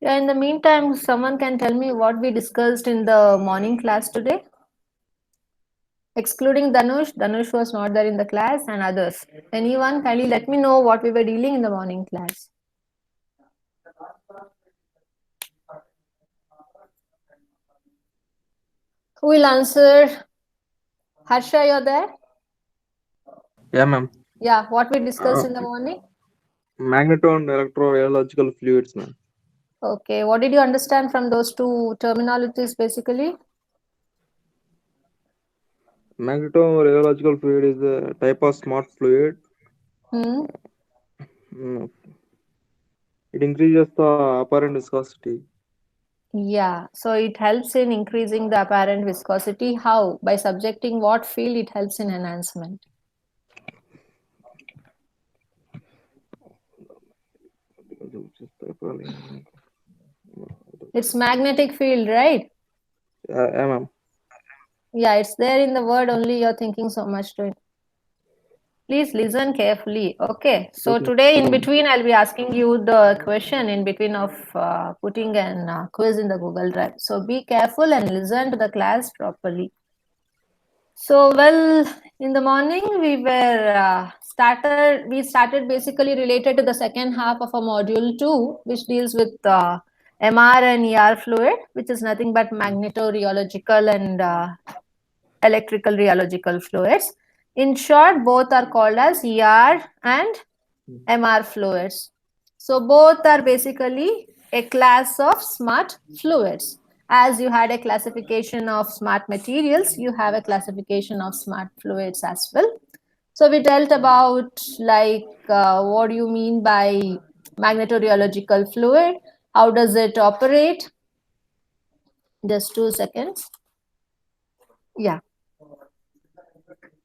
Yeah, in the meantime, someone can tell me what we discussed in the morning class today? Excluding Danush, Danush was not there in the class and others. Anyone kindly let me know what we were dealing in the morning class. Who will answer? Harsha, you're there? Yeah, ma'am. Yeah, what we discussed Uh, in the morning? magneto and electrorheological fluids, ma'am. Okay, what did you understand from those two terminologies basically? Magnetoreological fluid is a type of smart fluid. Hmm. Mm, It increases the apparent viscosity. Yeah, so it helps in increasing the apparent viscosity. How? By subjecting what field it helps in enhancement. It's magnetic field, right? Yeah, ma'am. Yeah, it's there in the word only you're thinking so much to it. Please listen carefully. Okay. So Okay, today okay, in ma'am. between I'll be asking you the question in between of putting an quiz in the Google Drive. So be careful and listen to the class properly. So, well, in the morning we started basically related to the second half of a module 2, which deals with MR and ER fluid, which is nothing but magnetorheological and electrical rheological fluids. In short, both are called as ER and MR fluids. So both are basically a class of smart fluids. As you had a classification of smart materials, you have a classification of smart fluids as well. So we dealt about what do you mean by magnetorheological fluid? How does it operate? Just 2 seconds. Yeah,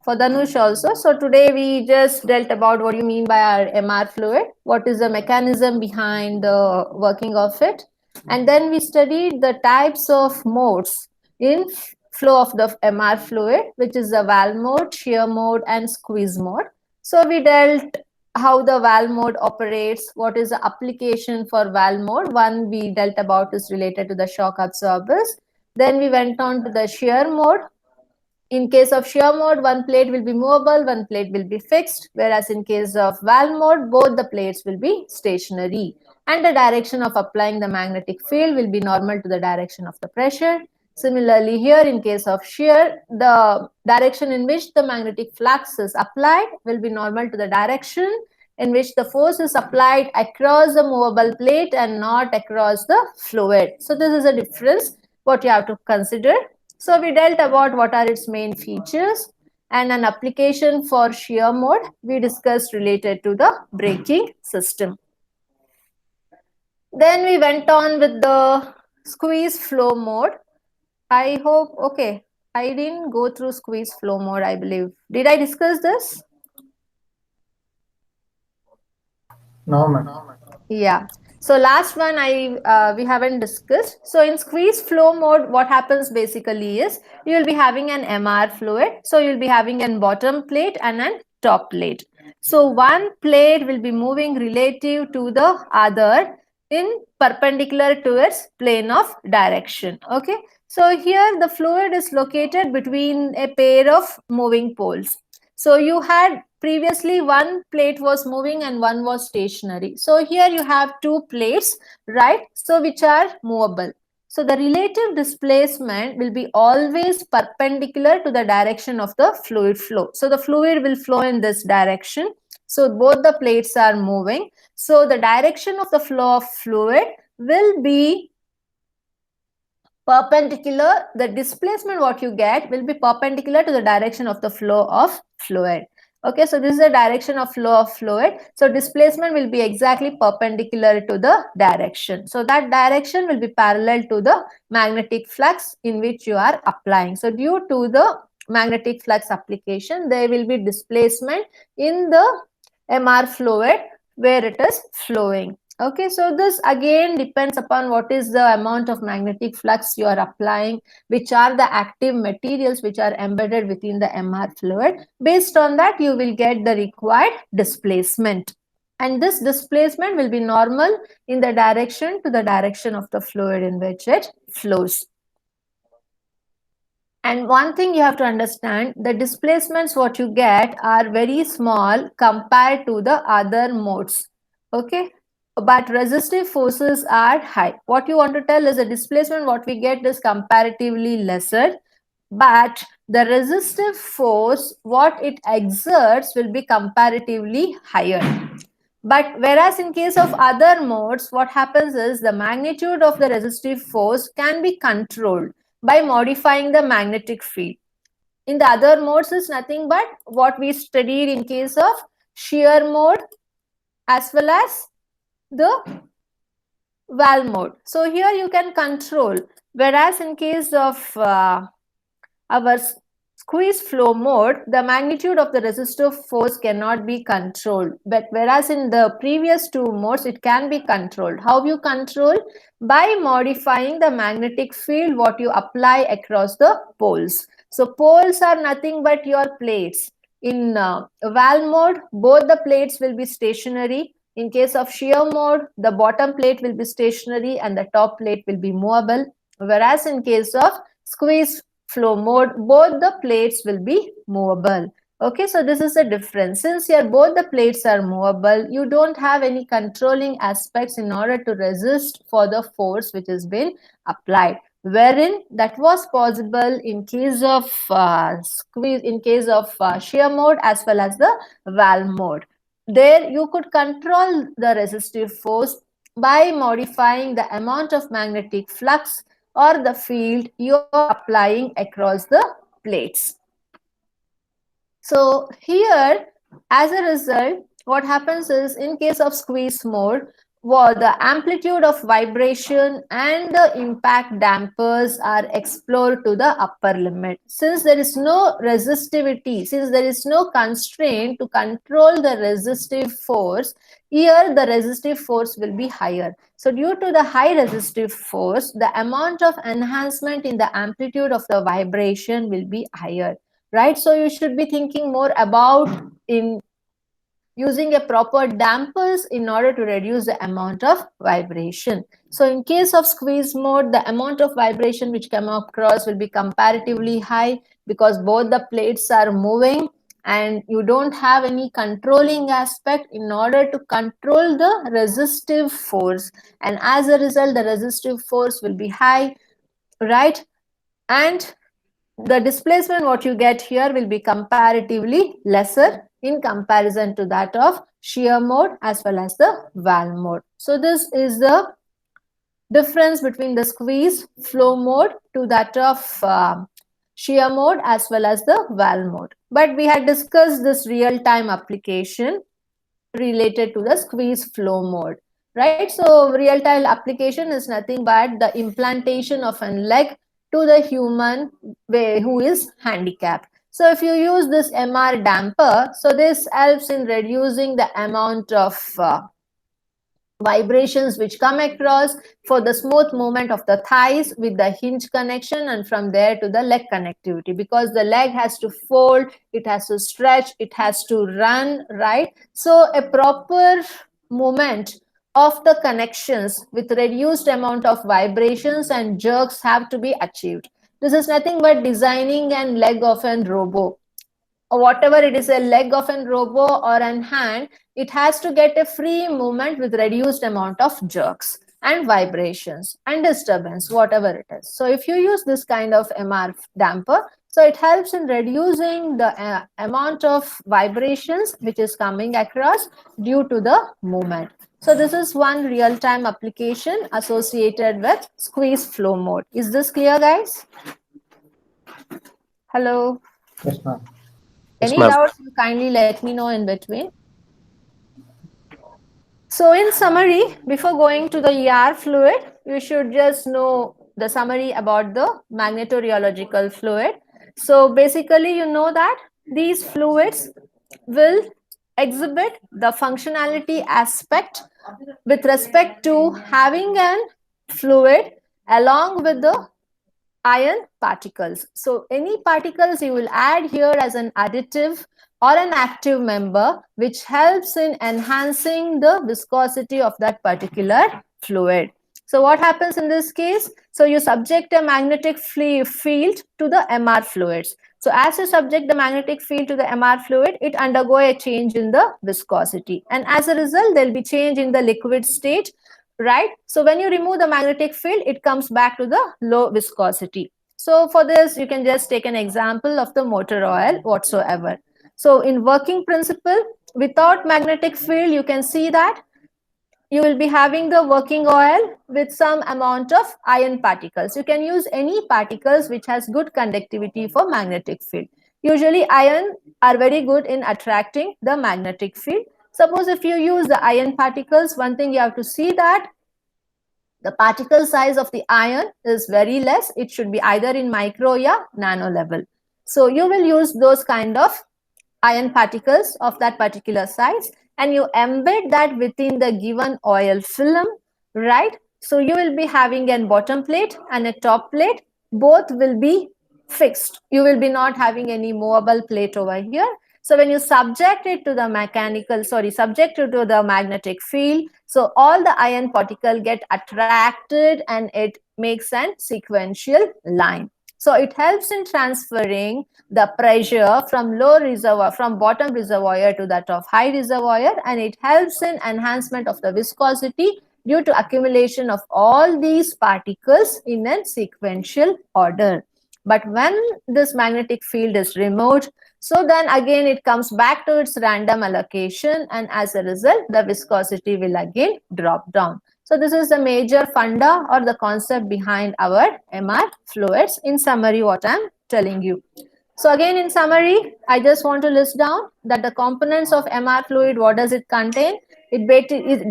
for Danush also. So today we just dealt about what you mean by our MR fluid, what is the mechanism behind the working of it, and then we studied the types of modes in flow of the MR fluid, which is the valve mode, shear mode, and squeeze mode. So we dealt how the valve mode operates, what is the application for valve mode. One we dealt about is related to the shock absorbers. Then we went on to the shear mode. In case of shear mode, one plate will be movable, one plate will be fixed, whereas in case of valve mode, both the plates will be stationary. And the direction of applying the magnetic field will be normal to the direction of the pressure. Similarly, here in case of shear, the direction in which the magnetic flux is applied will be normal to the direction in which the force is applied across the movable plate and not across the fluid. So this is a difference what you have to consider. So we dealt about what are its main features and an application for shear mode we discussed related to the braking system. Then we went on with the squeeze flow mode. I hope, okay, I didn't go through squeeze flow mode, I believe. Did I discuss this? No, ma'am. Yeah. So last one we haven't discussed. So in squeeze flow mode, what happens basically is you will be having an MR fluid. So you'll be having an bottom plate and an top plate. So one plate will be moving relative to the other in perpendicular to its plane of direction. Okay. So here the fluid is located between a pair of moving poles. So you had previously one plate was moving and one was stationary. So here you have two plates, right? So which are movable. So the relative displacement will be always perpendicular to the direction of the fluid flow. So the fluid will flow in this direction. So both the plates are moving. So the direction of the flow of fluid will be perpendicular. The displacement what you get will be perpendicular to the direction of the flow of fluid. Okay, so this is the direction of flow of fluid. So displacement will be exactly perpendicular to the direction. So that direction will be parallel to the magnetic flux in which you are applying. So due to the magnetic flux application, there will be displacement in the MR fluid where it is flowing. Okay, so this again depends upon what is the amount of magnetic flux you are applying, which are the active materials which are embedded within the MR fluid. Based on that, you will get the required displacement. And this displacement will be normal in the direction to the direction of the fluid in which it flows. And one thing you have to understand, the displacements what you get are very small compared to the other modes. Okay, but resistive forces are high. What you want to tell is the displacement what we get is comparatively lesser, but the resistive force what it exerts will be comparatively higher. But whereas in case of other modes, what happens is the magnitude of the resistive force can be controlled by modifying the magnetic field. In the other modes is nothing but what we studied in case of shear mode as well as the valve mode. So here you can control, whereas in case of our squeeze flow mode, the magnitude of the resistive force cannot be controlled. But whereas in the previous two modes, it can be controlled. How you control? By modifying the magnetic field what you apply across the poles. So poles are nothing but your plates. In valve mode, both the plates will be stationary. In case of shear mode, the bottom plate will be stationary and the top plate will be movable. Whereas in case of squeeze flow mode, both the plates will be movable. Okay, so this is the difference. Since here both the plates are movable, you don't have any controlling aspects in order to resist for the force which has been applied. Wherein that was possible in case of squeeze, in case of shear mode as well as the valve mode. There you could control the resistive force by modifying the amount of magnetic flux or the field you are applying across the plates. So here, as a result, what happens is in case of squeeze mode, the amplitude of vibration and the impact dampers are explored to the upper limit. Since there is no resistivity, since there is no constraint to control the resistive force, here the resistive force will be higher. So due to the high resistive force, the amount of enhancement in the amplitude of the vibration will be higher, right? So you should be thinking more about in using a proper dampers in order to reduce the amount of vibration. So in case of squeeze mode, the amount of vibration which come across will be comparatively high because both the plates are moving and you don't have any controlling aspect in order to control the resistive force. And as a result, the resistive force will be high, right? And the displacement what you get here will be comparatively lesser in comparison to that of shear mode as well as the valve mode. So this is the difference between the squeeze flow mode to that of shear mode as well as the valve mode. But we had discussed this real-time application related to the squeeze flow mode, right? So real-time application is nothing but the implantation of a leg to the human who is handicapped. So if you use this MR damper, so this helps in reducing the amount of vibrations which come across for the smooth movement of the thighs with the hinge connection and from there to the leg connectivity, because the leg has to fold, it has to stretch, it has to run, right? So a proper movement of the connections with reduced amount of vibrations and jerks have to be achieved. This is nothing but designing a leg of a robot, or whatever it is, a leg of a robot or an hand, it has to get a free movement with reduced amount of jerks and vibrations and disturbance, whatever it is. So if you use this kind of MR damper, so it helps in reducing the amount of vibrations which is coming across due to the movement. So this is one real-time application associated with squeeze flow mode. Is this clear, guys? Hello? Yes, ma'am. Yes, Any ma'am. doubts, you kindly let me know in between. So in summary, before going to the ER fluid, you should just know the summary about the magnetorheological fluid. So basically, you know that these fluids will exhibit the functionality aspect with respect to having an fluid along with the ion particles. So any particles you will add here as an additive or an active member which helps in enhancing the viscosity of that particular fluid. So what happens in this case? So you subject a magnetic field to the MR fluids. So as you subject the magnetic field to the MR fluid, it undergo a change in the viscosity. And as a result, there will be change in the liquid state, right? So when you remove the magnetic field, it comes back to the low viscosity. So for this, you can just take an example of the motor oil whatsoever. So in working principle, without magnetic field, you can see that you will be having the working oil with some amount of iron particles. You can use any particles which has good conductivity for magnetic field. Usually iron are very good in attracting the magnetic field. Suppose if you use the iron particles, one thing you have to see that the particle size of the iron is very less. It should be either in micro or nano level. So you will use those kind of iron particles of that particular size and you embed that within the given oil film, right? So you will be having a bottom plate and a top plate. Both will be fixed. You will be not having any movable plate over here. So when you subject it to the subject it to the magnetic field, so all the iron particle get attracted and it makes a sequential line. So it helps in transferring the pressure from bottom reservoir to that of high reservoir, and it helps in enhancement of the viscosity due to accumulation of all these particles in a sequential order. But when this magnetic field is removed, so then again it comes back to its random allocation, and as a result the viscosity will again drop down. So this is the major funda or the concept behind our MR fluids. In summary, what I'm telling you. So again, in summary, I just want to list down that the components of MR fluid, what does it contain? It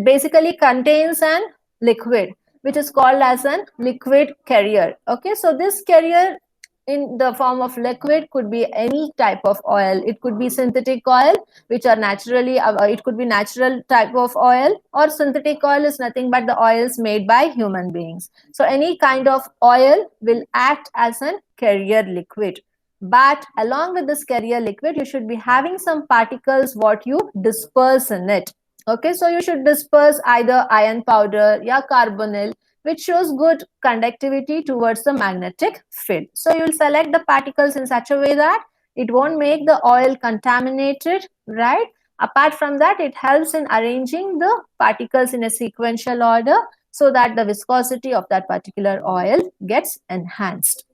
basically contains an liquid, which is called as a liquid carrier. Okay, so this carrier in the form of liquid could be any type of oil. It could be synthetic oil, which are naturally, it could be natural type of oil, or synthetic oil is nothing but the oils made by human beings. So any kind of oil will act as a carrier liquid. But along with this carrier liquid, you should be having some particles what you disperse in it. Okay, so you should disperse either iron powder or carbonyl, which shows good conductivity towards the magnetic field. So you will select the particles in such a way that it won't make the oil contaminated, right? Apart from that, it helps in arranging the particles in a sequential order so that the viscosity of that particular oil gets enhanced.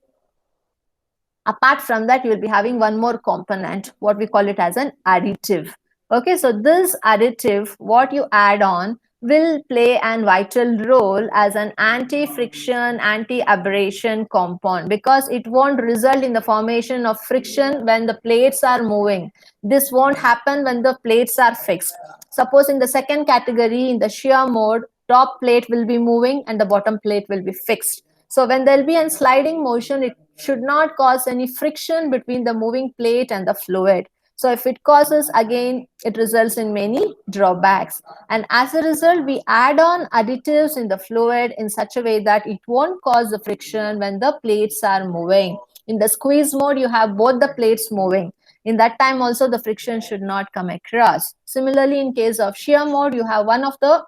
Apart from that, you will be having one more component, what we call it as an additive. Okay, so this additive, what you add on, will play a vital role as an anti-friction, anti-abrasion compound, because it won't result in the formation of friction when the plates are moving. This won't happen when the plates are fixed. Suppose in the second category, in the shear mode, top plate will be moving and the bottom plate will be fixed. So when there will be a sliding motion, it should not cause any friction between the moving plate and the fluid. So if it causes, again, it results in many drawbacks. And as a result, we add on additives in the fluid in such a way that it won't cause the friction when the plates are moving. In the squeeze mode, you have both the plates moving. In that time also, the friction should not come across. Similarly, in case of shear mode, you have one of the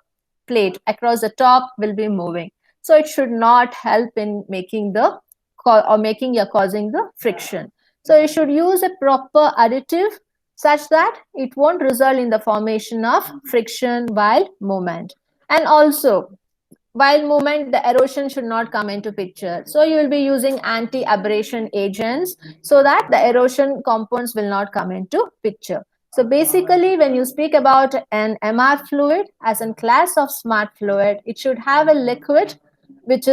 plate across the top will be moving. So it should not help in making the causing the friction. So you should use a proper additive such that it won't result in the formation of friction while movement. And also, while movement, the erosion should not come into picture. So you will be using anti-abrasion agents so that the erosion compounds will not come into picture. So basically, when you speak about an MR fluid as a class of smart fluid, it should have a liquid which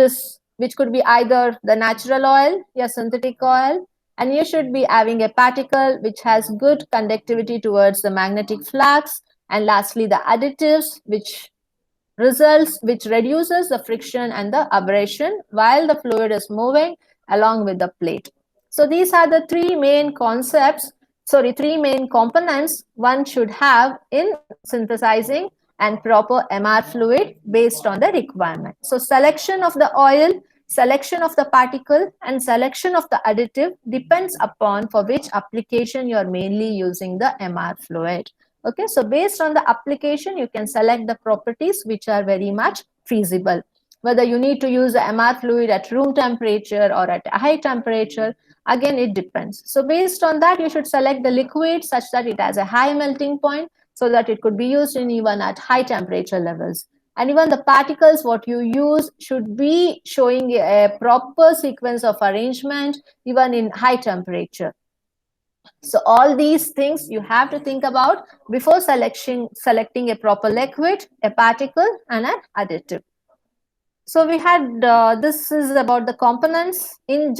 could be either the natural oil or synthetic oil, and you should be having a particle which has good conductivity towards the magnetic flux, and lastly the additives which reduces the friction and the abrasion while the fluid is moving along with the plate. So these are the three main components one should have in synthesizing and proper MR fluid based on the requirement. So selection of the oil selection of the particle and selection of the additive depends upon for which application you are mainly using the MR fluid. Okay, so based on the application, you can select the properties which are very much feasible. Whether you need to use the MR fluid at room temperature or at a high temperature, again, it depends. So based on that, you should select the liquid such that it has a high melting point so that it could be used in even at high temperature levels. And even the particles, what you use should be showing a proper sequence of arrangement, even in high temperature. So all these things you have to think about before selecting a proper liquid, a particle, and an additive. So we had, this is about the components in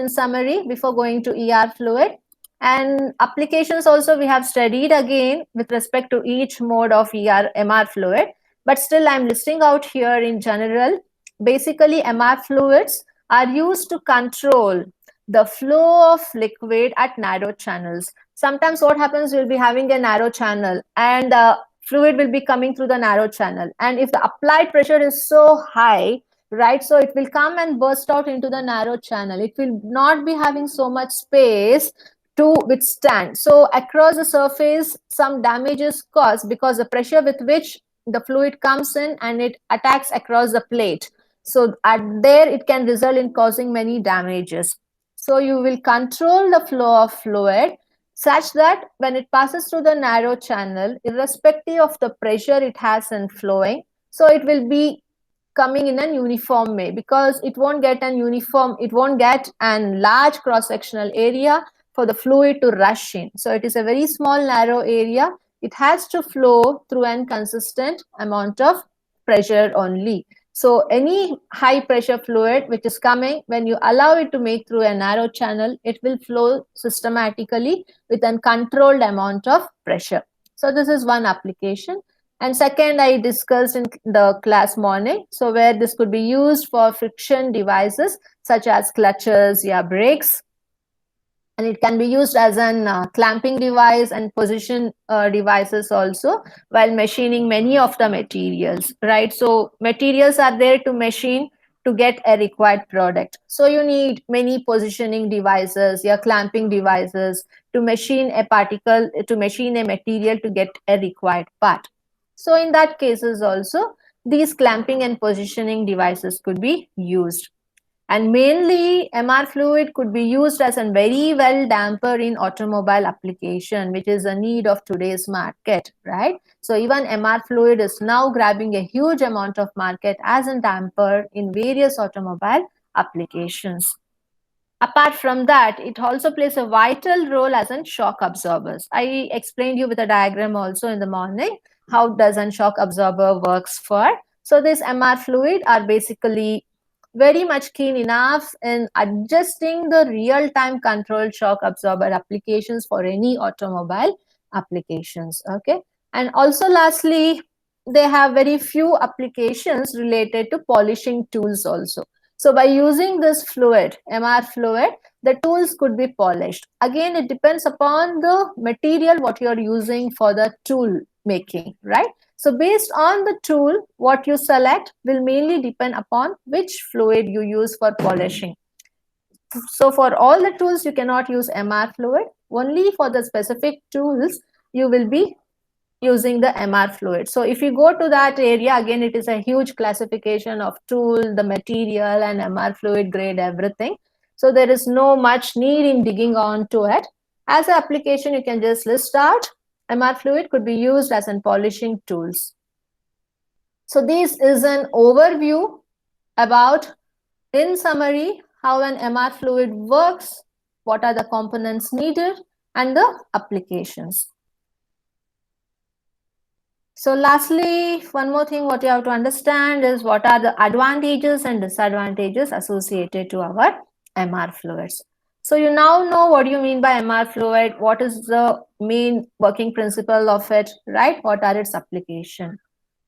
summary before going to ER fluid. And applications also we have studied again with respect to each mode of MR fluid. But still I'm listing out here in general. Basically, MR fluids are used to control the flow of liquid at narrow channels. Sometimes what happens, we'll be having a narrow channel and fluid will be coming through the narrow channel. And if the applied pressure is so high, right, so it will come and burst out into the narrow channel. It will not be having so much space to withstand. So across the surface, some damage is caused because the pressure with which the fluid comes in and it attacks across the plate. So at there, it can result in causing many damages. So you will control the flow of fluid such that when it passes through the narrow channel, irrespective of the pressure it has in flowing, so it will be coming in an uniform way, because it won't get an large cross-sectional area for the fluid to rush in. So it is a very small narrow area. It has to flow through an consistent amount of pressure only. So any high pressure fluid which is coming, when you allow it to make through a narrow channel, it will flow systematically with a controlled amount of pressure. So this is one application. And second, I discussed in the class morning, so where this could be used for friction devices such as clutches, brakes. And it can be used as an clamping device and position devices also while machining many of the materials, right? So materials are there to machine to get a required product. So you need many positioning devices, clamping devices to machine a particle, to machine a material to get a required part. So in that cases also, these clamping and positioning devices could be used. And mainly, MR fluid could be used as a very well damper in automobile application, which is a need of today's market, right? So even MR fluid is now grabbing a huge amount of market as a damper in various automobile applications. Apart from that, it also plays a vital role as a shock absorbers. I explained you with a diagram also in the morning how does a shock absorber works for. So this MR fluid are basically very much keen enough in adjusting the real-time control shock absorber applications for any automobile applications. Okay, and also lastly, they have very few applications related to polishing tools also. So by using this fluid, MR fluid, the tools could be polished. Again, it depends upon the material what you are using for the tool making, right? So based on the tool, what you select will mainly depend upon which fluid you use for polishing. So for all the tools, you cannot use MR fluid. Only for the specific tools, you will be using the MR fluid. So if you go to that area, again, it is a huge classification of tool, the material, and MR fluid grade, everything. So there is no much need in digging on to it. As an application, you can just list out MR fluid could be used as in polishing tools. So this is an overview about, in summary, how an MR fluid works, what are the components needed, and the applications. So lastly, one more thing what you have to understand is what are the advantages and disadvantages associated to our MR fluids. So you now know what do you mean by MR fluid, what is the main working principle of it, right? What are its application?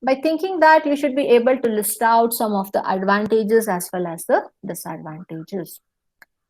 By thinking that, you should be able to list out some of the advantages as well as the disadvantages.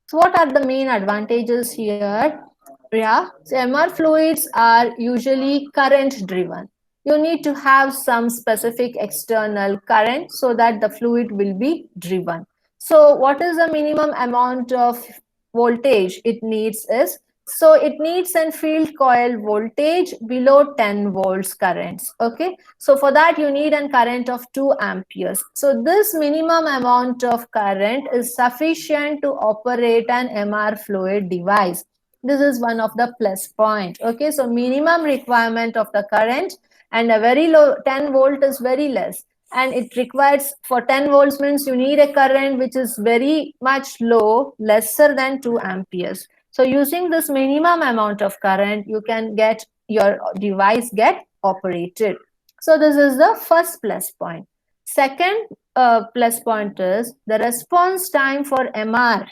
So what are the main advantages here? So MR fluids are usually current driven. You need to have some specific external current so that the fluid will be driven. So what is the minimum amount of voltage it needs is, so it needs a field coil voltage below 10 volts currents. Okay, so for that you need a current of 2 amperes. So this minimum amount of current is sufficient to operate an MR fluid device. This is one of the plus point. Okay, so minimum requirement of the current, and a very low 10 volt is very less, and it requires, for 10 volts means you need a current which is very much low, lesser than 2 amperes. So using this minimum amount of current, you can get your device get operated. So this is the first plus point. Second plus point is the response time for MR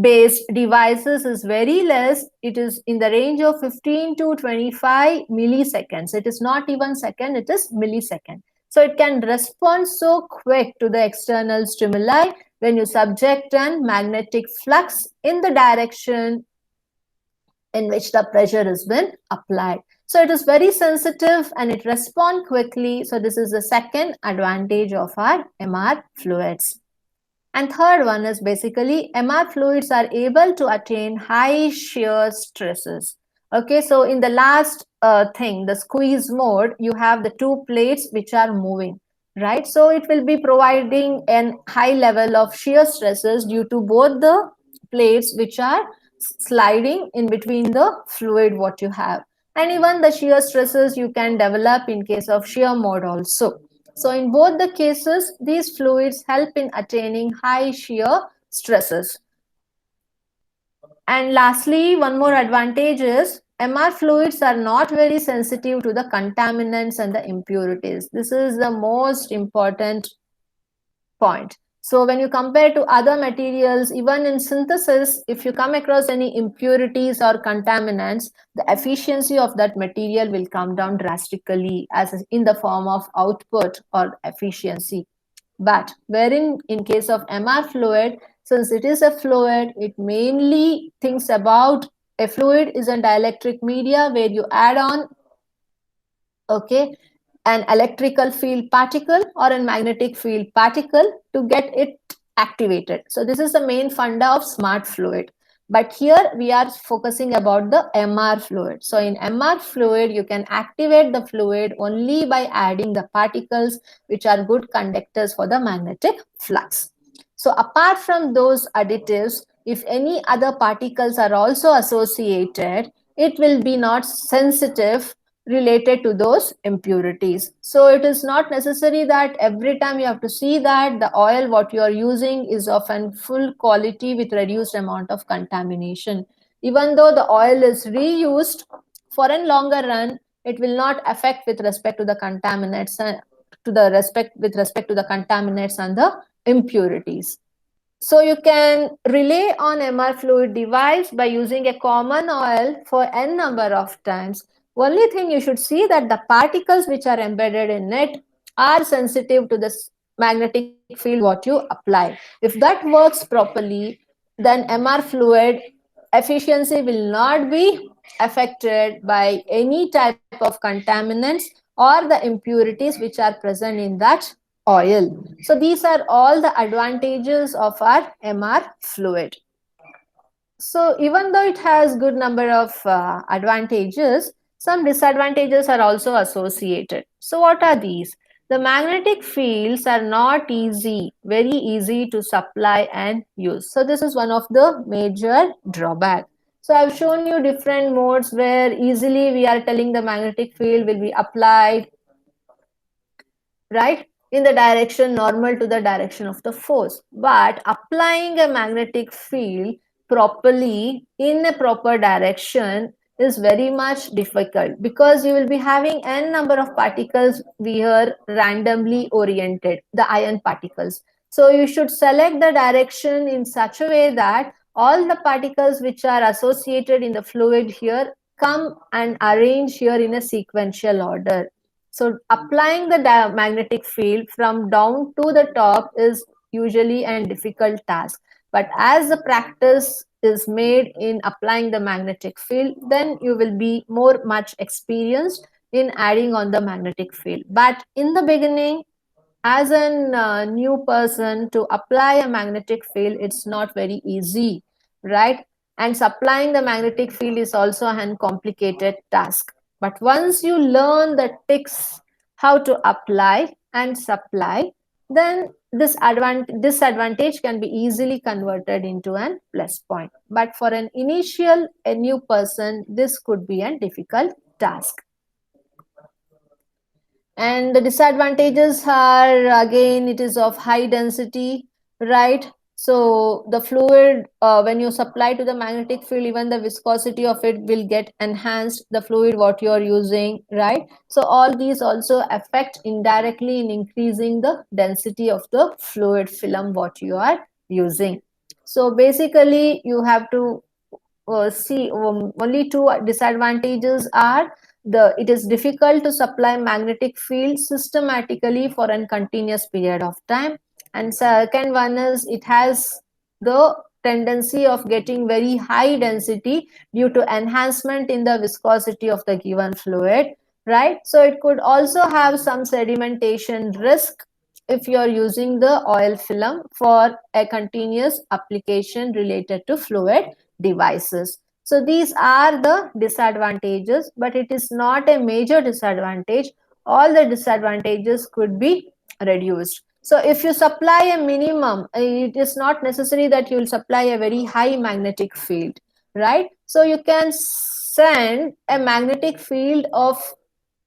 based devices is very less. It is in the range of 15 to 25 milliseconds. It is not even second, it is millisecond. So it can respond so quick to the external stimuli when you subject an magnetic flux in the direction in which the pressure has been applied. So it is very sensitive and it responds quickly. So this is the second advantage of our MR fluids. And third one is basically MR fluids are able to attain high shear stresses. Okay, so in the last thing, the squeeze mode, you have the two plates which are moving, right? So it will be providing a high level of shear stresses due to both the plates which are sliding in between the fluid what you have. And even the shear stresses you can develop in case of shear mode also. So in both the cases, these fluids help in attaining high shear stresses. And lastly, one more advantage is MR fluids are not very sensitive to the contaminants and the impurities. This is the most important point. So when you compare to other materials, even in synthesis, if you come across any impurities or contaminants, the efficiency of that material will come down drastically as in the form of output or efficiency. But wherein in case of MR fluid, since it is a fluid, it mainly thinks about a fluid is a dielectric media where you add on, okay, an electrical field particle or a magnetic field particle to get it activated. So this is the main funda of smart fluid. But here we are focusing about the MR fluid. So in MR fluid, you can activate the fluid only by adding the particles which are good conductors for the magnetic flux. So apart from those additives, if any other particles are also associated, it will be not sensitive related to those impurities. So it is not necessary that every time you have to see that the oil what you are using is of an full quality with reduced amount of contamination. Even though the oil is reused for a longer run, it will not affect with respect to the contaminants and with respect to the contaminants and the impurities. So you can rely on MR fluid device by using a common oil for n number of times. Only thing you should see that the particles which are embedded in it are sensitive to the magnetic field what you apply. If that works properly, then MR fluid efficiency will not be affected by any type of contaminants or the impurities which are present in that oil. So these are all the advantages of our MR fluid. So even though it has good number of advantages, some disadvantages are also associated. So what are these? The magnetic fields are not very easy to supply and use. So this is one of the major drawback. So I've shown you different modes where easily we are telling the magnetic field will be applied, right, in the direction normal to the direction of the force. But applying a magnetic field properly in a proper direction is very much difficult because you will be having n number of particles here randomly oriented, the ion particles. So you should select the direction in such a way that all the particles which are associated in the fluid here come and arrange here in a sequential order. So applying the magnetic field from down to the top is usually a difficult task. But as the practice is made in applying the magnetic field, then you will be much experienced in adding on the magnetic field. But in the beginning, as a new person to apply a magnetic field, it's not very easy, right? And supplying the magnetic field is also a complicated task. But once you learn the tricks how to apply and supply, then this disadvantage can be easily converted into an plus point. But for an initial, a new person, this could be a difficult task. And the disadvantages are, again, it is of high density, right? So the fluid, when you supply to the magnetic field, even the viscosity of it will get enhanced, the fluid what you are using, right? So all these also affect indirectly in increasing the density of the fluid film what you are using. So basically you have to see only two disadvantages are it is difficult to supply magnetic field systematically for a continuous period of time, and second one is it has the tendency of getting very high density due to enhancement in the viscosity of the given fluid, right? So it could also have some sedimentation risk if you are using the oil film for a continuous application related to fluid devices. So these are the disadvantages, but it is not a major disadvantage. All the disadvantages could be reduced. So if you supply a minimum, it is not necessary that you will supply a very high magnetic field, right? So you can send a magnetic field of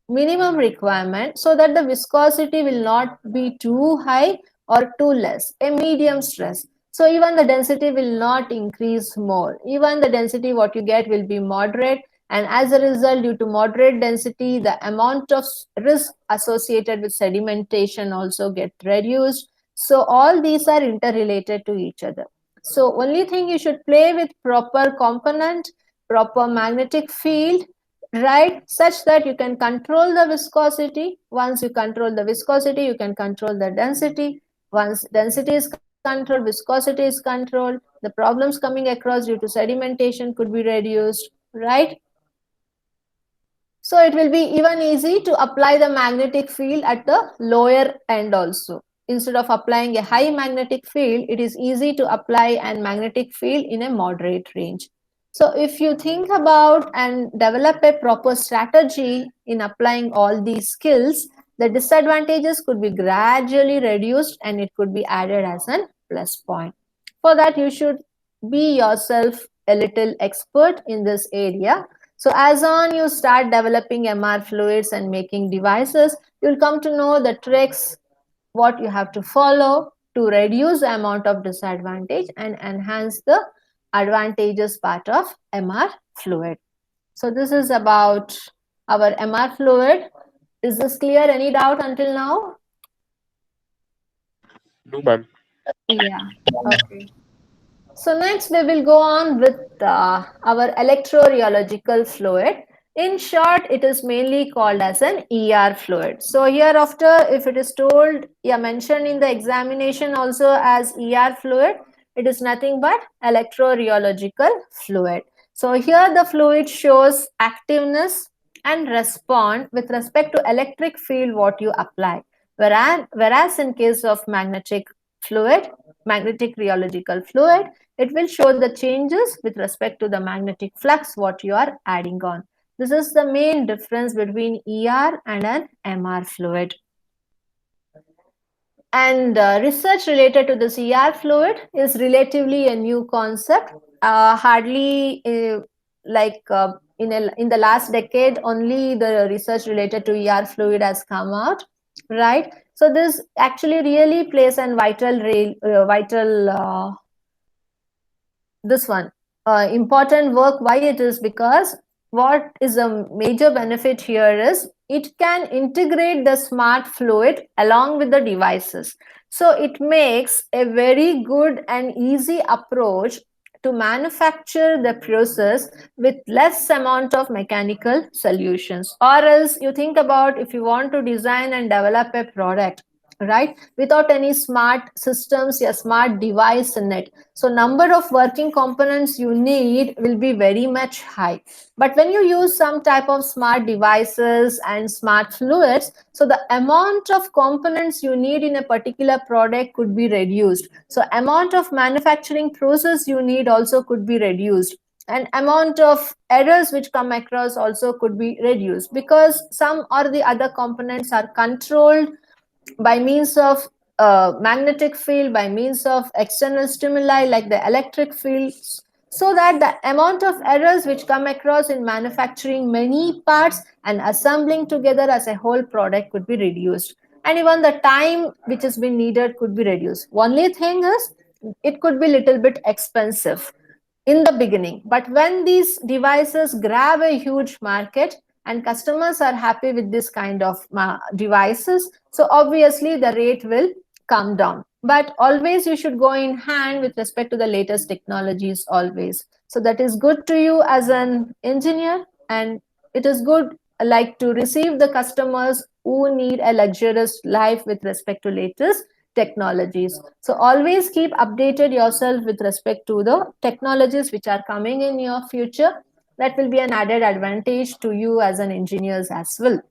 minimum requirement so that the viscosity will not be too high or too less, a medium stress. So even the density will not increase more. Even the density what you get will be moderate, and as a result, due to moderate density, the amount of risk associated with sedimentation also get reduced. So all these are interrelated to each other. So only thing, you should play with proper component, proper magnetic field, right, such that you can control the viscosity. Once you control the viscosity, you can control the density. Once density is controlled, viscosity is controlled, the problems coming across due to sedimentation could be reduced, right? So it will be even easy to apply the magnetic field at the lower end also. Instead of applying a high magnetic field, it is easy to apply a magnetic field in a moderate range. So if you think about and develop a proper strategy in applying all these skills, the disadvantages could be gradually reduced and it could be added as a plus point. For that, you should be yourself a little expert in this area. So as on you start developing MR fluids and making devices, you'll come to know the tricks, what you have to follow to reduce the amount of disadvantage and enhance the advantageous part of MR fluid. So this is about our MR fluid. Is this clear? Any doubt until now? No, ma'am. Yeah. Okay. So next we will go on with our electrorheological fluid. In short, it is mainly called as an ER fluid. So hereafter, if it is told, mentioned in the examination also as ER fluid, it is nothing but electrorheological fluid. So here the fluid shows activeness and respond with respect to electric field what you apply. Whereas in case of magnetic fluid, magnetic rheological fluid, it will show the changes with respect to the magnetic flux what you are adding on. This is the main difference between ER and an MR fluid. And research related to this ER fluid is relatively a new concept. Hardly in the last decade, only the research related to ER fluid has come out, right? So this actually really plays a important work. Why it is? Because what is a major benefit here is it can integrate the smart fluid along with the devices. So it makes a very good and easy approach to manufacture the process with less amount of mechanical solutions. Or else you think about, if you want to design and develop a product, right? Without any smart systems or smart device in it. So number of working components you need will be very much high. But when you use some type of smart devices and smart fluids, so the amount of components you need in a particular product could be reduced. So amount of manufacturing process you need also could be reduced, and amount of errors which come across also could be reduced, because some or the other components are controlled by means of magnetic field, by means of external stimuli like the electric fields, so that the amount of errors which come across in manufacturing many parts and assembling together as a whole product could be reduced, and even the time which has been needed could be reduced. Only thing is, it could be little bit expensive in the beginning, but when these devices grab a huge market and customers are happy with this kind of devices, so obviously the rate will come down. But always you should go in hand with respect to the latest technologies always. So that is good to you as an engineer, and it is good like to receive the customers who need a luxurious life with respect to latest technologies. So always keep updated yourself with respect to the technologies which are coming in your future. That will be an added advantage to you as an engineers as well.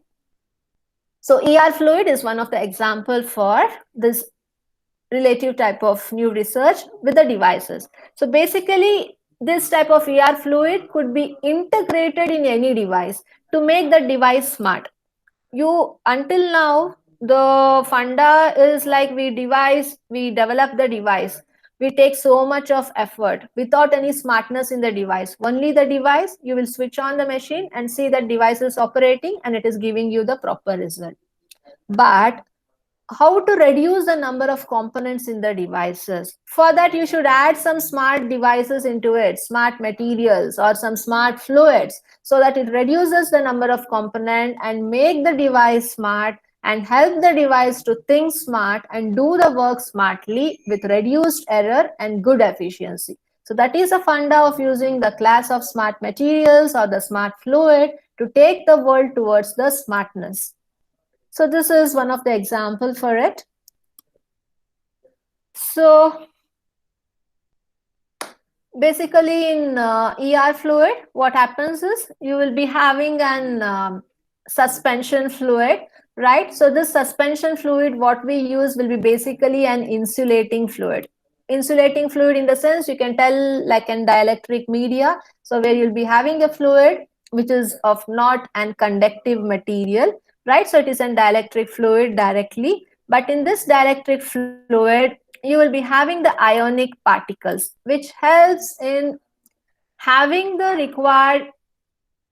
So ER fluid is one of the example for this relative type of new research with the devices. So basically, this type of ER fluid could be integrated in any device to make the device smart. You until now, the funda is like we develop the device, we take so much of effort without any smartness in the device. Only the device, you will switch on the machine and see that device is operating and it is giving you the proper result. But how to reduce the number of components in the devices? For that, you should add some smart devices into it, smart materials or some smart fluids, so that it reduces the number of components and make the device smart and help the device to think smart and do the work smartly with reduced error and good efficiency. So that is a funda of using the class of smart materials or the smart fluid to take the world towards the smartness. So this is one of the example for it. So basically in ER fluid, what happens is you will be having an suspension fluid, right? So this suspension fluid, what we use will be basically an insulating fluid. Insulating fluid in the sense you can tell like an dielectric media. So where you'll be having a fluid which is of not an conductive material, right? So it is an dielectric fluid directly. But in this dielectric fluid, you will be having the ionic particles, which helps in having the required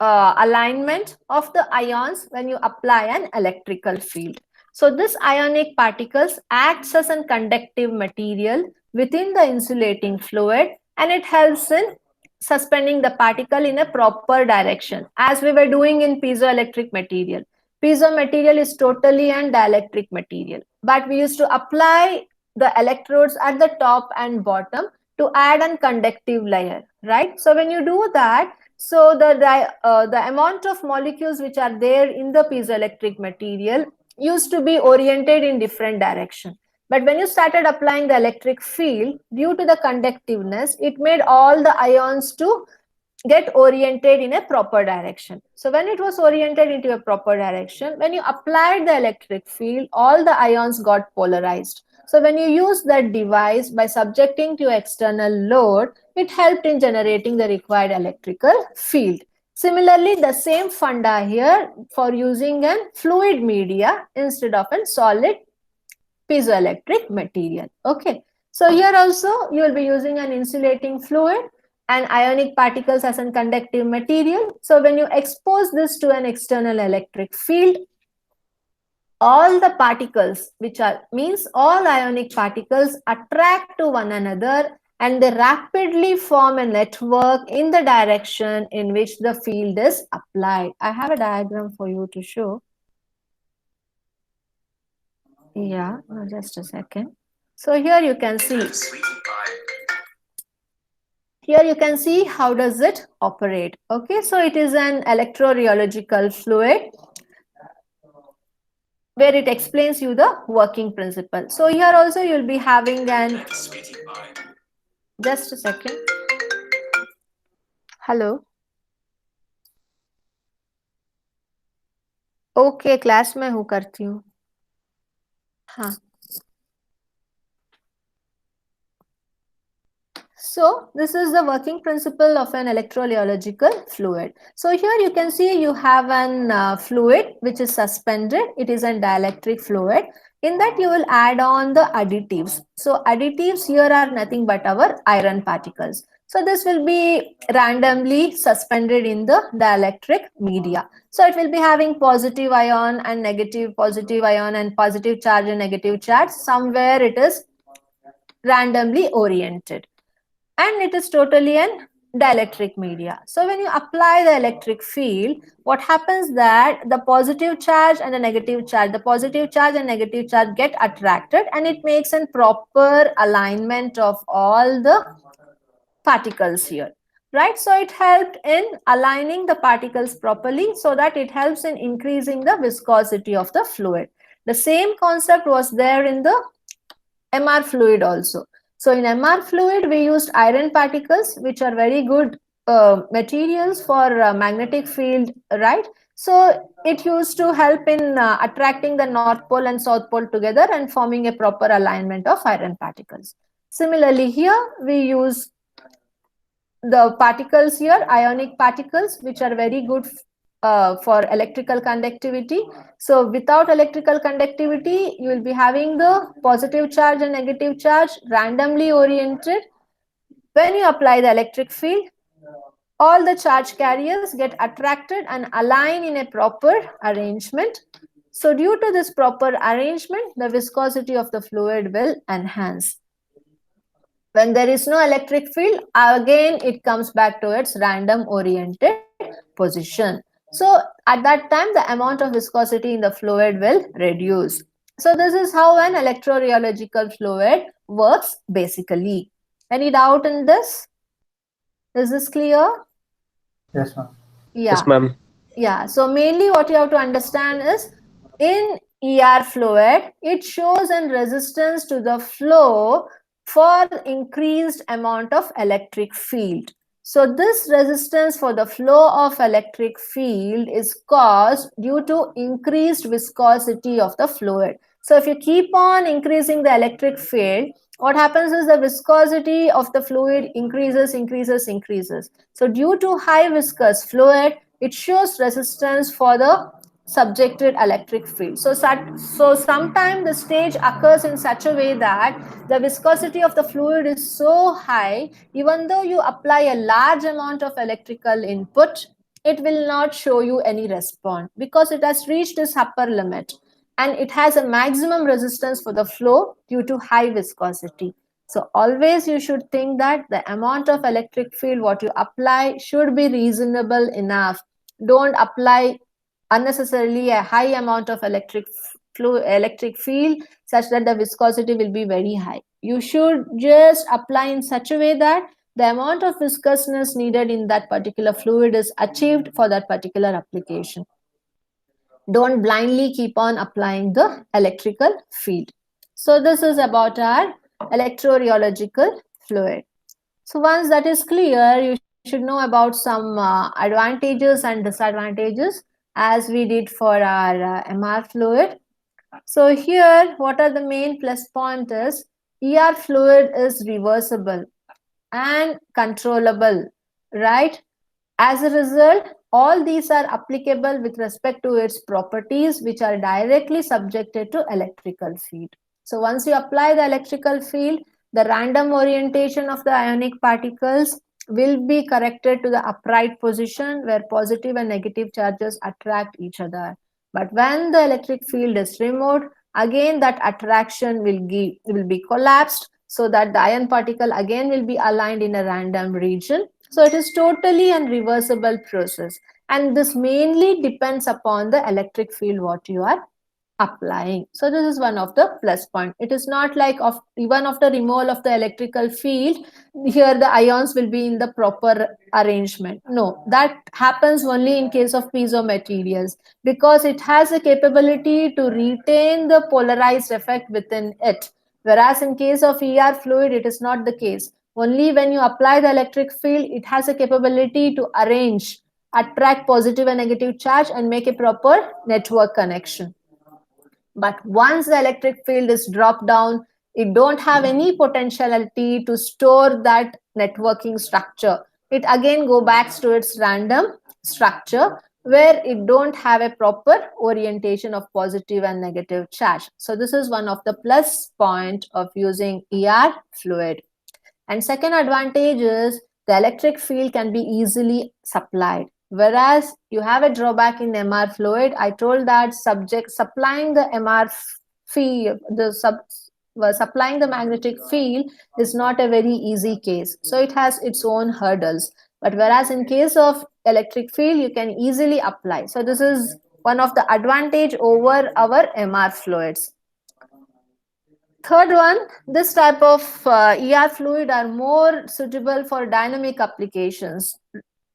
alignment of the ions when you apply an electrical field. So this ionic particles acts as a conductive material within the insulating fluid, and it helps in suspending the particle in a proper direction, as we were doing in piezoelectric material. Piezo material is totally an dielectric material, but we used to apply the electrodes at the top and bottom to add a conductive layer, right? So when you do that, so the amount of molecules which are there in the piezoelectric material used to be oriented in different direction. But when you started applying the electric field, due to the conductiveness, it made all the ions to get oriented in a proper direction. So when it was oriented into a proper direction, when you applied the electric field, all the ions got polarized. So when you use that device by subjecting to external load, it helped in generating the required electrical field. Similarly, the same funda here for using a fluid media instead of a solid piezoelectric material. Okay. So here also you will be using an insulating fluid and ionic particles as a conductive material. So when you expose this to an external electric field, all the particles, which are means all ionic particles, attract to one another and they rapidly form a network in the direction in which the field is applied. I have a diagram for you to show. Yeah, just a second. So here you can see. Here you can see how does it operate. Okay, so it is an electrorheological fluid. where it explains you the working principle. So here also you'll be having an, just a second. Hello. Okay class में हूँ, करती हूँ. हाँ. So this is the working principle of an electrolyological fluid. So here you can see you have an fluid which is suspended. It is a dielectric fluid. In that you will add on the additives. So additives here are nothing but our iron particles. So this will be randomly suspended in the dielectric media. So it will be having positive ion and negative positive ion and positive charge and negative charge. Somewhere it is randomly oriented. And it is totally an dielectric media. So when you apply the electric field, what happens that the positive charge and the negative charge get attracted, and it makes a proper alignment of all the particles here, right? So it helped in aligning the particles properly, so that it helps in increasing the viscosity of the fluid. The same concept was there in the MR fluid also. So in MR fluid, we used iron particles, which are very good materials for magnetic field, right? So it used to help in attracting the North Pole and South Pole together and forming a proper alignment of iron particles. Similarly, here we use the particles here, ionic particles, which are very good for electrical conductivity. So without electrical conductivity, you will be having the positive charge and negative charge randomly oriented. When you apply the electric field, all the charge carriers get attracted and align in a proper arrangement. So due to this proper arrangement, the viscosity of the fluid will enhance. When there is no electric field, again it comes back to its random oriented position. So at that time, the amount of viscosity in the fluid will reduce. So this is how an electrorheological fluid works basically. Any doubt in this? Is this clear? Yes, ma'am. Yeah. Yes, ma'am. Yeah. So mainly what you have to understand is, in ER fluid, it shows a resistance to the flow for increased amount of electric field. So this resistance for the flow of electric field is caused due to increased viscosity of the fluid. So if you keep on increasing the electric field, what happens is the viscosity of the fluid increases. So due to high viscous fluid, it shows resistance for the subjected electric field. So sometimes the stage occurs in such a way that the viscosity of the fluid is so high, even though you apply a large amount of electrical input, it will not show you any response, because it has reached its upper limit and it has a maximum resistance for the flow due to high viscosity. So always you should think that the amount of electric field what you apply should be reasonable enough. Don't apply unnecessarily a high amount of electric field such that the viscosity will be very high. You should just apply in such a way that the amount of viscousness needed in that particular fluid is achieved for that particular application. Don't blindly keep on applying the electrical field. So this is about our electrorheological fluid. So once that is clear, you should know about some advantages and disadvantages, as we did for our MR fluid. So here, what are the main plus points is, ER fluid is reversible and controllable, right? As a result, all these are applicable with respect to its properties, which are directly subjected to electrical field. So once you apply the electrical field, the random orientation of the ionic particles will be corrected to the upright position where positive and negative charges attract each other. But when the electric field is removed, again that attraction will be collapsed, so that the ion particle again will be aligned in a random region. So it is totally a reversible process, and this mainly depends upon the electric field what you are applying. So this is one of the plus point. It is not like even after removal of the electrical field, here the ions will be in the proper arrangement. No, that happens only in case of piezo materials, because it has a capability to retain the polarized effect within it. Whereas in case of ER fluid, it is not the case. Only when you apply the electric field, it has a capability to arrange, attract positive and negative charge, and make a proper network connection. But once the electric field is dropped down, it don't have any potentiality to store that networking structure. It again go back to its random structure, where it don't have a proper orientation of positive and negative charge. So this is one of the plus point of using ER fluid. And second advantage is the electric field can be easily supplied. Whereas you have a drawback in MR fluid, I told that supplying the MR field, supplying the magnetic field is not a very easy case. So it has its own hurdles. But whereas in case of electric field, you can easily apply. So this is one of the advantage over our MR fluids. Third one, this type of ER fluid are more suitable for dynamic applications.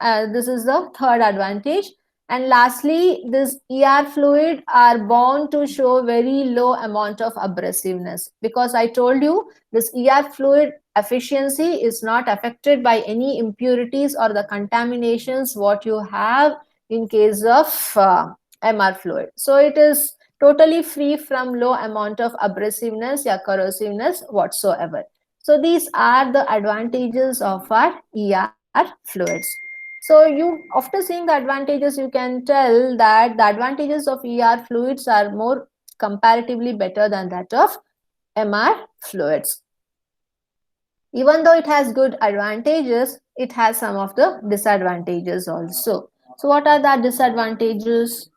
This is the third advantage. And lastly, this ER fluid are bound to show very low amount of abrasiveness, because I told you this ER fluid efficiency is not affected by any impurities or the contaminations what you have in case of MR fluid. So it is totally free from low amount of abrasiveness or corrosiveness whatsoever. So these are the advantages of our ER fluids. So you, after seeing the advantages, you can tell that the advantages of ER fluids are more comparatively better than that of MR fluids. Even though it has good advantages, it has some of the disadvantages also. So what are the disadvantages?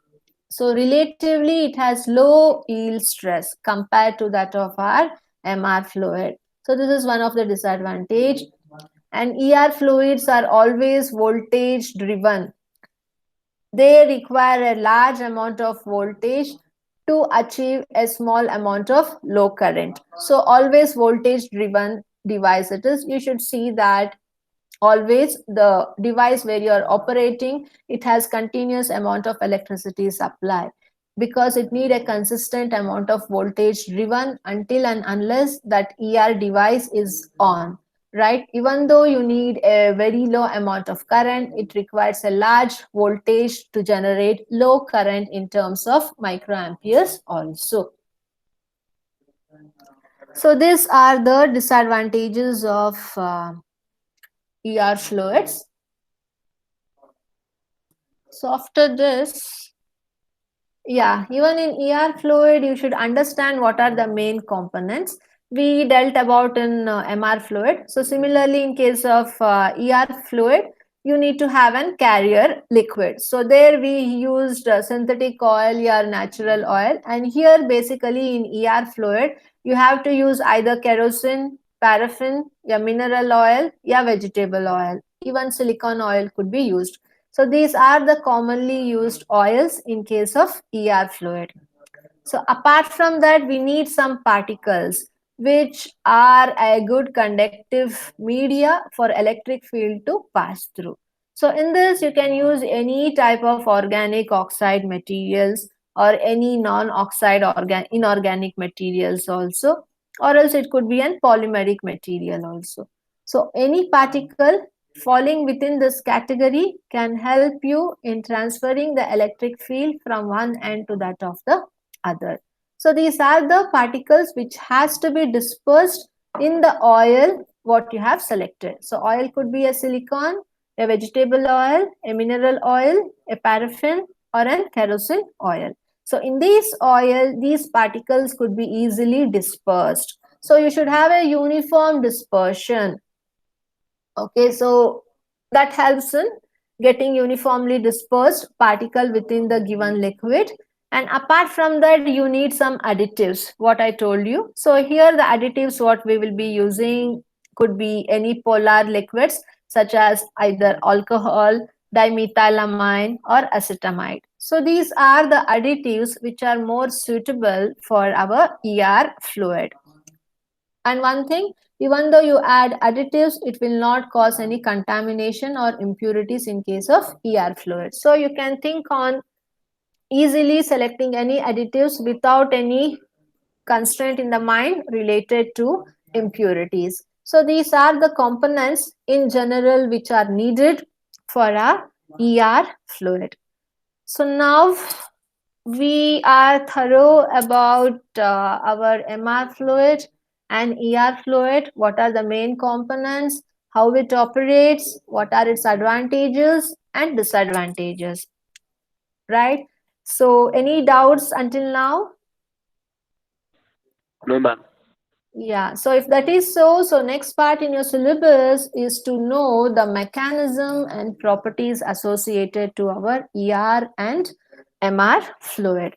So relatively, it has low yield stress compared to that of our MR fluid. So this is one of the disadvantage. And ER fluids are always voltage driven. They require a large amount of voltage to achieve a small amount of low current. So always voltage driven device it is. You should see that always the device where you are operating, it has continuous amount of electricity supply, because it need a consistent amount of voltage driven until and unless that ER device is on, right? Even though you need a very low amount of current, it requires a large voltage to generate low current in terms of microamperes also. So these are the disadvantages of ER fluids. So after this, yeah, even in ER fluid, you should understand what are the main components we dealt about in MR fluid. So similarly, in case of ER fluid, you need to have a carrier liquid. So there we used synthetic oil or natural oil. And here basically in ER fluid, you have to use either kerosene, paraffin, या mineral oil, या vegetable oil. Even silicone oil could be used. So these are the commonly used oils in case of ER fluid. So apart from that, we need some particles which are a good conductive media for electric field to pass through. So in this, you can use any type of organic oxide materials or any non-oxide inorganic materials also, or else it could be an polymeric material also. So any particle falling within this category can help you in transferring the electric field from one end to that of the other. So these are the particles which has to be dispersed in the oil what you have selected. So oil could be a silicone, a vegetable oil, a mineral oil, a paraffin, or a kerosene oil. So in this oil, these particles could be easily dispersed. So you should have a uniform dispersion. Okay, so that helps in getting uniformly dispersed particle within the given liquid. And apart from that, you need some additives, what I told you. So here the additives what we will be using could be any polar liquids such as either alcohol, dimethylamine, or acetamide. So these are the additives which are more suitable for our ER fluid. And one thing, even though you add additives, it will not cause any contamination or impurities in case of ER fluid. So you can think on easily selecting any additives without any constraint in the mind related to impurities. So these are the components in general which are needed for a ER fluid. So now we are thorough about our MR fluid and ER fluid. What are the main components, how it operates, what are its advantages and disadvantages, right? So any doubts until now? No, ma'am. Yeah, so if that is so, next part in your syllabus is to know the mechanism and properties associated to our ER and MR fluid.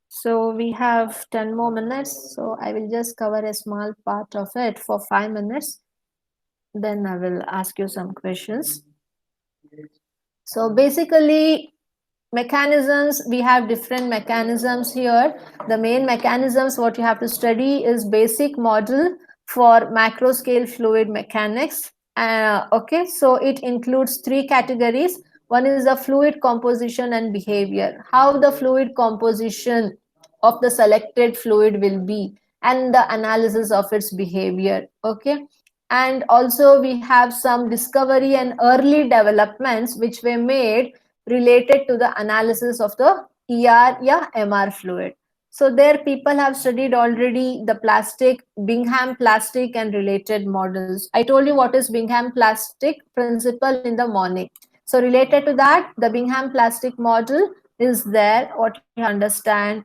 So we have 10 more minutes, so I will just cover a small part of it for 5 minutes. Then I will ask you some questions. So basically, mechanisms, we have different mechanisms here. The main mechanisms what you have to study is basic model for macro scale fluid mechanics. Okay, so it includes 3 categories. One is the fluid composition and behavior, how the fluid composition of the selected fluid will be, and the analysis of its behavior. Okay, and also we have some discovery and early developments which were made related to the analysis of the ER, yeah, MR fluid. So there people have studied already the plastic, Bingham plastic and related models. I told you what is Bingham plastic principle in the morning. So related to that, the Bingham plastic model is there, what you understand.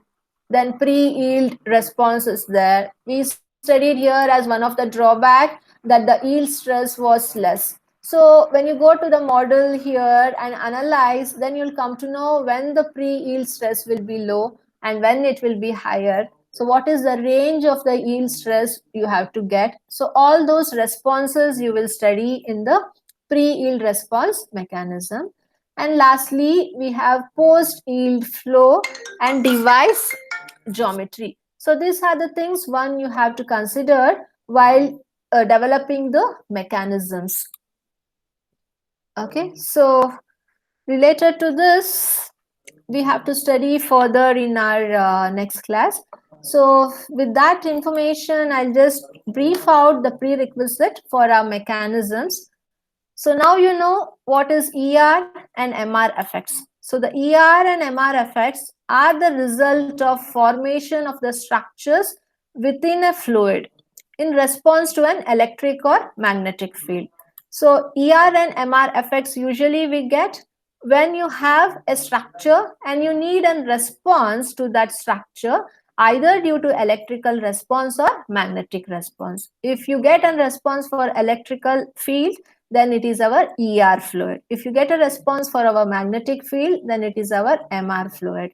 Then pre-yield response is there. We studied here as one of the drawback that the yield stress was less. So when you go to the model here and analyze, then you'll come to know when the pre-yield stress will be low and when it will be higher. So what is the range of the yield stress you have to get? So all those responses you will study in the pre-yield response mechanism. And lastly, we have post-yield flow and device geometry. So these are the things one you have to consider while developing the mechanisms. Okay, so related to this, we have to study further in our next class. So with that information, I'll just brief out the prerequisite for our mechanisms. So now you know what is ER and MR effects. So the ER and MR effects are the result of formation of the structures within a fluid in response to an electric or magnetic field. So ER and MR effects usually we get when you have a structure and you need a response to that structure, either due to electrical response or magnetic response. If you get a response for electrical field, then it is our ER fluid. If you get a response for our magnetic field, then it is our MR fluid.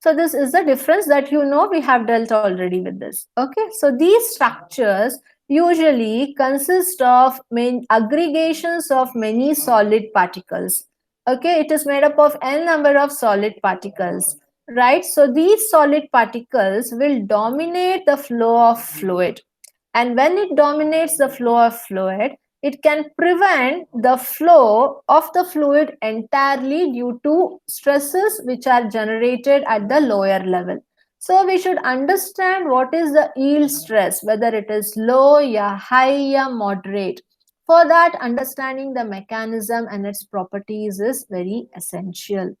So this is the difference that you know we have dealt already with this. Okay, so these structures usually consist of aggregations of many solid particles. Okay, it is made up of n number of solid particles, right? So these solid particles will dominate the flow of fluid. And when it dominates the flow of fluid, it can prevent the flow of the fluid entirely due to stresses which are generated at the lower level. So we should understand what is the yield stress, whether it is low, yeah, high, yeah, moderate. For that, understanding the mechanism and its properties is very essential,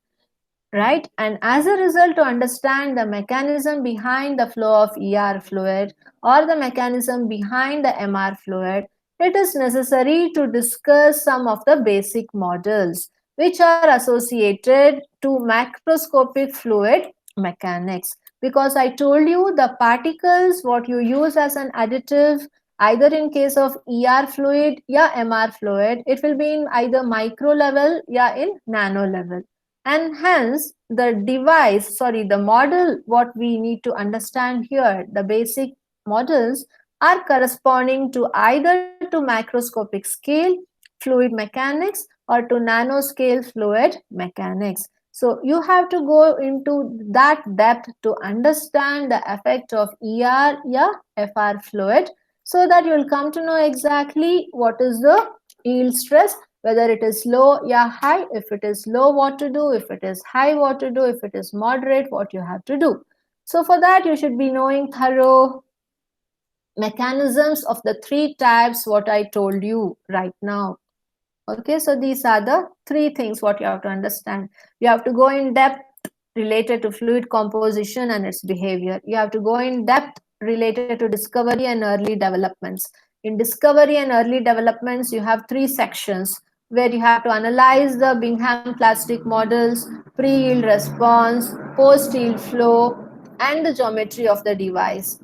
right? And as a result, to understand the mechanism behind the flow of ER fluid or the mechanism behind the MR fluid, it is necessary to discuss some of the basic models which are associated to macroscopic fluid mechanics. Because I told you the particles what you use as an additive, either in case of ER fluid, yeah, MR fluid, it will be in either micro level, yeah, in nano level. And hence the the model what we need to understand here, the basic models are corresponding to either to macroscopic scale, fluid mechanics, or to nanoscale fluid mechanics. So you have to go into that depth to understand the effect of ER या FR fluid, so that you will come to know exactly what is the yield stress, whether it is low or high. If it is low, what to do. If it is high, what to do. If it is moderate, what you have to do. So for that, you should be knowing thorough mechanisms of the three types what I told you right now. Okay, so these are the three things what you have to understand. You have to go in depth related to fluid composition and its behavior. You have to go in depth related to discovery and early developments. In discovery and early developments, you have three sections where you have to analyze the Bingham plastic models, pre-yield response, post-yield flow, and the geometry of the device.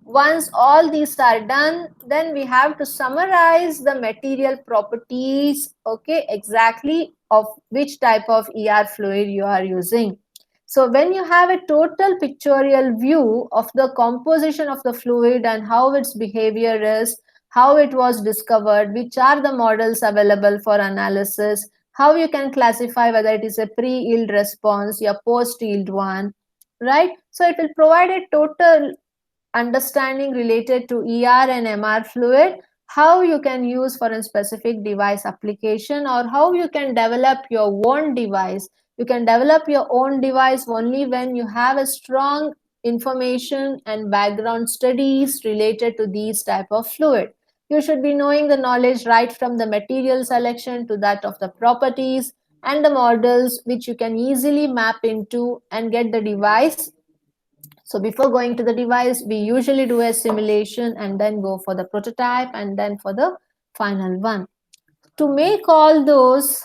Once all these are done, then we have to summarize the material properties, okay, exactly of which type of ER fluid you are using. So when you have a total pictorial view of the composition of the fluid and how its behavior is, how it was discovered, which are the models available for analysis, how you can classify whether it is a pre-yield response or post-yield one, right? So it will provide a total understanding related to ER and MR fluid, how you can use for a specific device application, or how you can develop your own device. You can develop your own device only when you have a strong information and background studies related to these type of fluid. You should be knowing the knowledge right from the material selection to that of the properties and the models, which you can easily map into and get the device. So before going to the device, we usually do a simulation and then go for the prototype and then for the final one. To make all those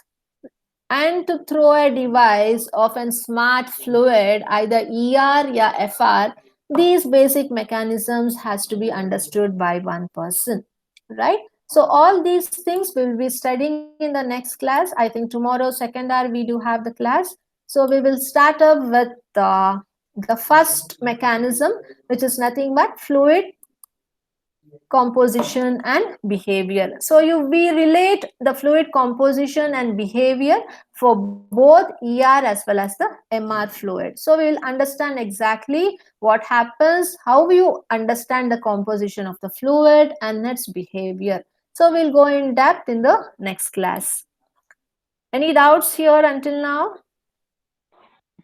and to throw a device of a smart fluid, either ER or FR, these basic mechanisms has to be understood by one person, right? So all these things we will be studying in the next class. I think tomorrow, second hour, we do have the class. So we will start up with the first mechanism, which is nothing but fluid composition and behavior. So we relate the fluid composition and behavior for both ER as well as the MR fluid. So we will understand exactly what happens, how you understand the composition of the fluid and its behavior. So we'll go in depth in the next class. Any doubts here until now?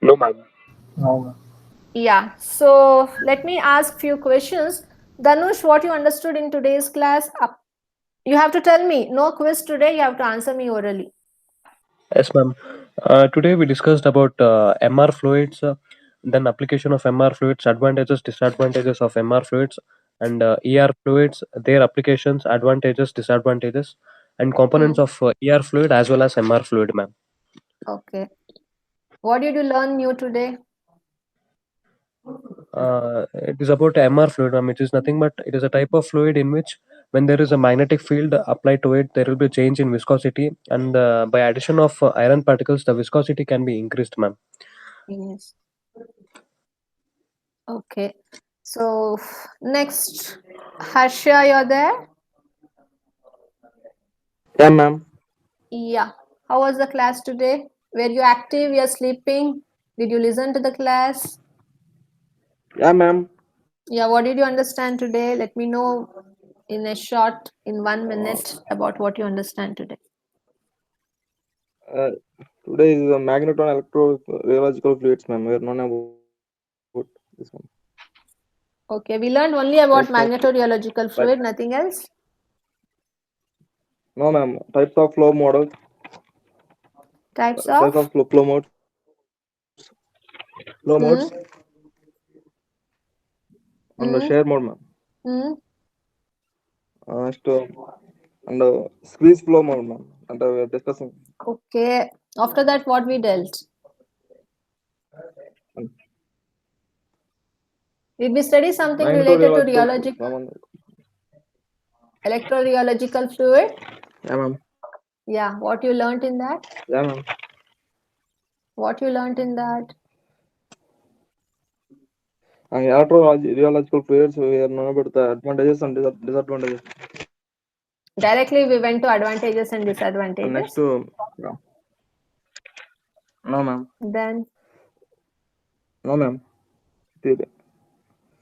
No, ma'am. No, ma'am. Yeah, so let me ask few questions. Danush, what you understood in today's class? You have to tell me. No quiz today. You have to answer me orally. Yes, ma'am. Today we discussed about MR fluids, then application of MR fluids, advantages, disadvantages of MR fluids, and ER fluids, their applications, advantages, disadvantages, and components of ER fluid as well as MR fluid, ma'am. Okay. What did you learn new today? It is about MR fluid, ma'am. It is nothing but it is a type of fluid in which when there is a magnetic field applied to it, there will be change in viscosity, and by addition of iron particles, the viscosity can be increased, ma'am. Yes. Okay. So next, Harsha, you're there? Yeah, ma'am. Yeah. How was the class today? Were you active? You're sleeping? Did you listen to the class? Yeah, ma'am. Yeah. What did you understand today? Let me know in a short, in 1 minute, about what you understand today. Today is the magneton electro-rheological fluids, ma'am. We are known about this one. Okay. We learned only about Types of- magnetorheological fluid, nothing else? No, ma'am. Types of flow models. Types Types of? of flow modes. Flow modes and the share mode, ma'am. Hmm. Next, and squeeze flow mode, ma'am. And we are discussing. Okay. After that, what we dealt? Did we study something related to rheological, electrorheological fluid? Yeah, ma'am. Yeah. What you learned in that? Yeah, ma'am. What you learned in that? And electrorheological fluids, we are known about the advantages and disadvantages. Directly we went to advantages and disadvantages. Next, yeah. No, ma'am. Then No, ma'am.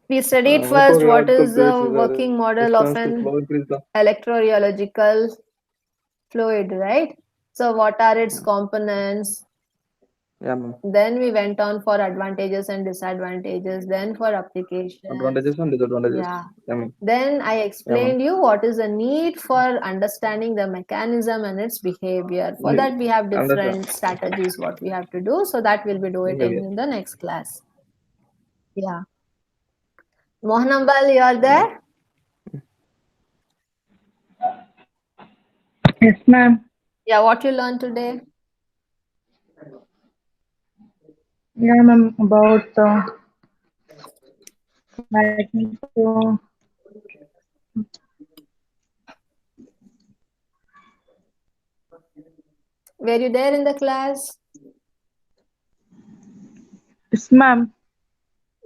we studied first what is the working model of response to an flow increase the electrorheological fluid, right? So what are its components? yeah, ma'am. Then we went on for advantages and disadvantages, then for applications. Advantages and disadvantages. Yeah. Yeah, ma'am. Then I explained you what is the need for understanding the mechanism and its behavior. For that we have different strategies what we have to do. So that will be do it in the next class. Yeah. Mohanambal, you are there? Yes, ma'am. Yeah, what you learned today? Yeah, ma'am. About magneto. Were you there in the class? Yes, ma'am.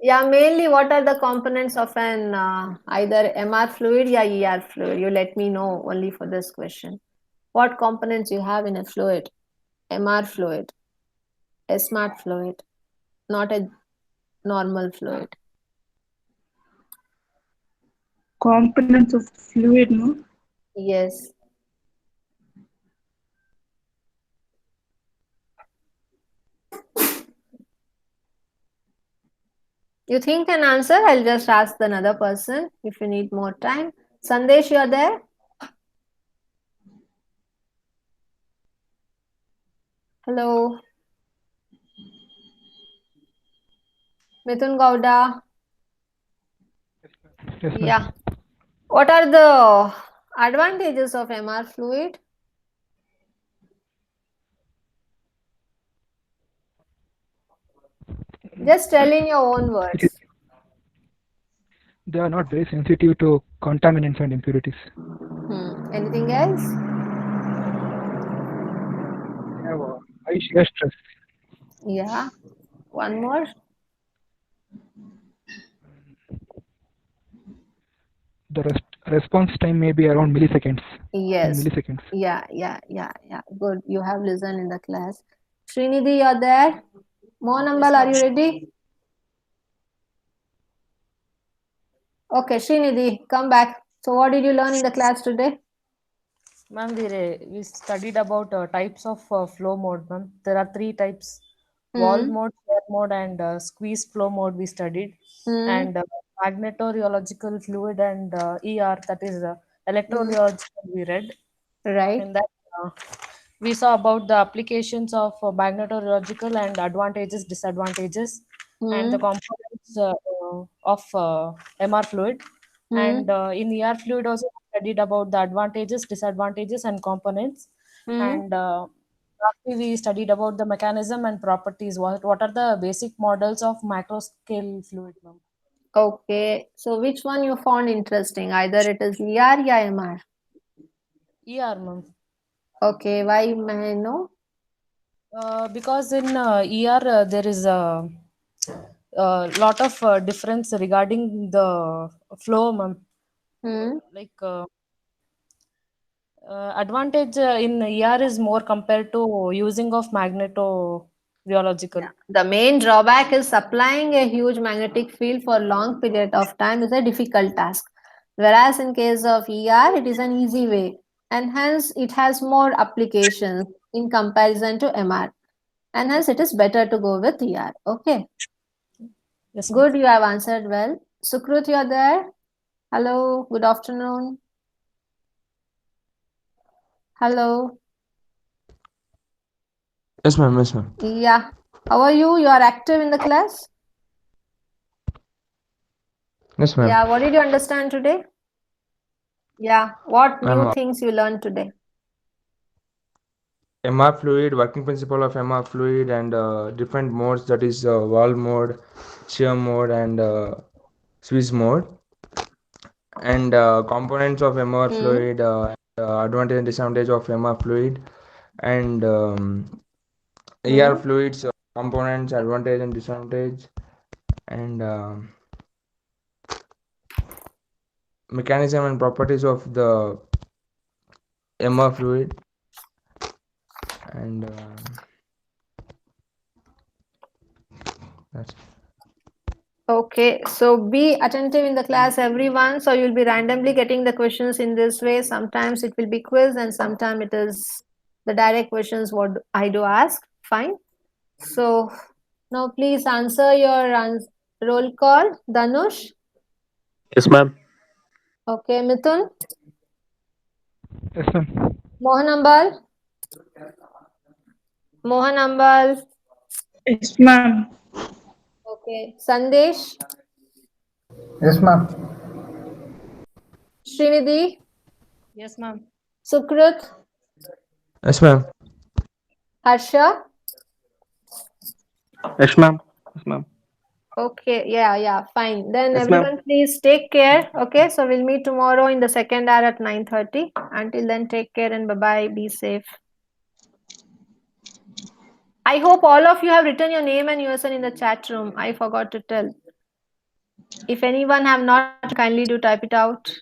Yeah, mainly what are the components of an either MR fluid or ER fluid? You let me know only for this question. What components you have in a fluid? MR fluid, a smart fluid, not a normal fluid. Components of fluid, no? Yes. You think an answer? I'll just ask another person if you need more time. Sandesh, you are there? Hello. Mithun Gowda. Yes, ma'am. Yeah. What are the advantages of MR fluid? Just tell in your own words. They are not very sensitive to contaminants and impurities. Anything else? They have a high shear stress. Yeah. One more. The response time may be around milliseconds. Yes. In milliseconds. Yeah. Good. You have listened in the class. Srinidhi, you're there? Mohanambal, are you ready? Okay, Srinidhi, come back. So what did you learn in the class today? Ma'am, we studied about types of flow mode, ma'am. There are three types: valve mode, shear mode, and squeeze flow mode. We studied, and magnetorheological fluid and ER, that is electrorheological. We read, Right. and that we saw about the applications of magnetorheological and advantages, disadvantages, and the components of MR fluid. And in ER fluid also studied about the advantages, disadvantages, and components. And lastly, we studied about the mechanism and properties. What are the basic models of macro scale fluid, ma'am? Okay. So which one you found interesting? Either it is ER or MR? ER, ma'am. Okay. Why may I know? Because in ER there is a lot of difference regarding the flow, ma'am. Like advantage in ER is more compared to using of magnetorheological. Yeah. The main drawback is supplying a huge magnetic field for a long period of time is a difficult task. Whereas in case of ER, it is an easy way. And hence it has more applications in comparison to MR. And hence it is better to go with ER. Okay. Yes, ma'am. Good, you have answered well. Sukrut, you are there? Hello, good afternoon. Hello. Yes, ma'am. Yes, ma'am. Yeah. How are you? You are active in the class? Yes, ma'am. Yeah. What did you understand today? Yeah. What new Ma'am, things you learned today? MR fluid, working principle of MR fluid, and different modes, that is valve mode, shear mode, and Swiss mode, and components of MR fluid, advantage and disadvantage of MR fluid, and ER fluids, components, advantage and disadvantage, and mechanism and properties of the MR fluid. And that's Okay, so be attentive in the class, everyone. So you'll be randomly getting the questions in this way. Sometimes it will be quiz, and sometimes it is the direct questions what I do ask. Fine. So now please answer your roll call. Danush. Yes, ma'am. Okay, Mithun. Yes, ma'am. Mohan Ambal. Mohan Ambal. Yes, ma'am. Okay, Sandesh. Yes, ma'am. Srinidhi. Yes, ma'am. Sukrit. yes, ma'am. Harsha. Yes, ma'am. Yes, ma'am. Okay, yeah, fine. Then Yes, ma'am. everyone please take care. Okay, so we'll meet tomorrow in the second hour at 9:30. Until then, take care and bye-bye. Be safe. I hope all of you have written your name and USN in the chat room. I forgot to tell. If anyone have not, kindly do type it out.